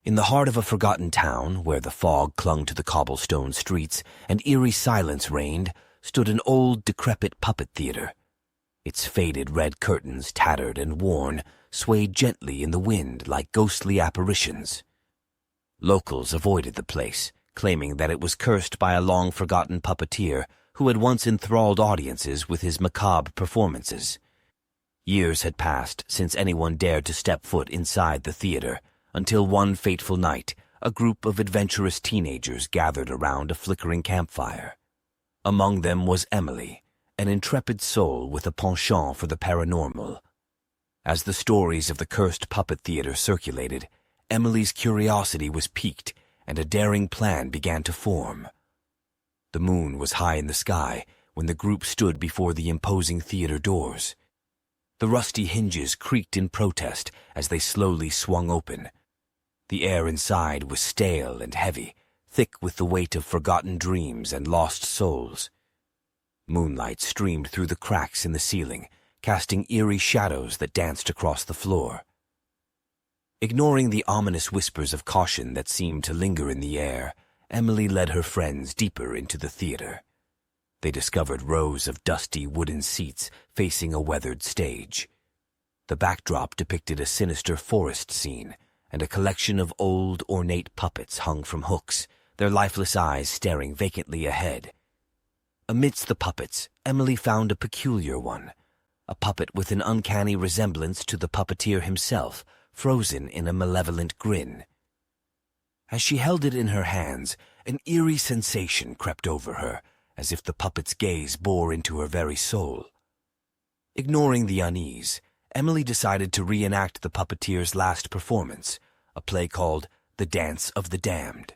In the heart of a forgotten town, where the fog clung to the cobblestone streets and eerie silence reigned, stood an old, decrepit puppet theater. Its faded red curtains, tattered and worn, swayed gently in the wind like ghostly apparitions. Locals avoided the place, claiming that it was cursed by a long-forgotten puppeteer who had once enthralled audiences with his macabre performances. Years had passed since anyone dared to step foot inside the theater, until one fateful night, a group of adventurous teenagers gathered around a flickering campfire. Among them was Emily, an intrepid soul with a penchant for the paranormal. As the stories of the cursed puppet theater circulated, Emily's curiosity was piqued, and a daring plan began to form. The moon was high in the sky when the group stood before the imposing theater doors. The rusty hinges creaked in protest as they slowly swung open. The air inside was stale and heavy, thick with the weight of forgotten dreams and lost souls. Moonlight streamed through the cracks in the ceiling, casting eerie shadows that danced across the floor. Ignoring the ominous whispers of caution that seemed to linger in the air, Emily led her friends deeper into the theater. They discovered rows of dusty wooden seats facing a weathered stage. The backdrop depicted a sinister forest scene, and a collection of old, ornate puppets hung from hooks, their lifeless eyes staring vacantly ahead. Amidst the puppets, Emily found a peculiar one, a puppet with an uncanny resemblance to the puppeteer himself, frozen in a malevolent grin. As she held it in her hands, an eerie sensation crept over her, as if the puppet's gaze bore into her very soul. Ignoring the unease, Emily decided to reenact the puppeteer's last performance, a play called The Dance of the Damned.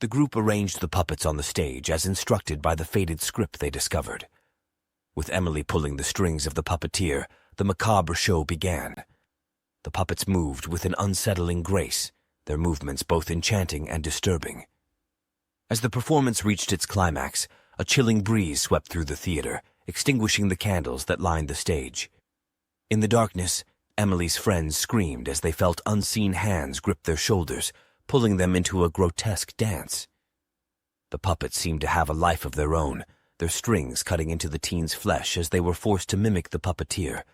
The group arranged the puppets on the stage as instructed by the faded script they discovered. With Emily pulling the strings of the puppeteer, the macabre show began. The puppets moved with an unsettling grace, their movements both enchanting and disturbing. As the performance reached its climax, a chilling breeze swept through the theater, extinguishing the candles that lined the stage. In the darkness, Emily's friends screamed as they felt unseen hands grip their shoulders, pulling them into a grotesque dance. The puppets seemed to have a life of their own, their strings cutting into the teens' flesh as they were forced to mimic the puppeteer,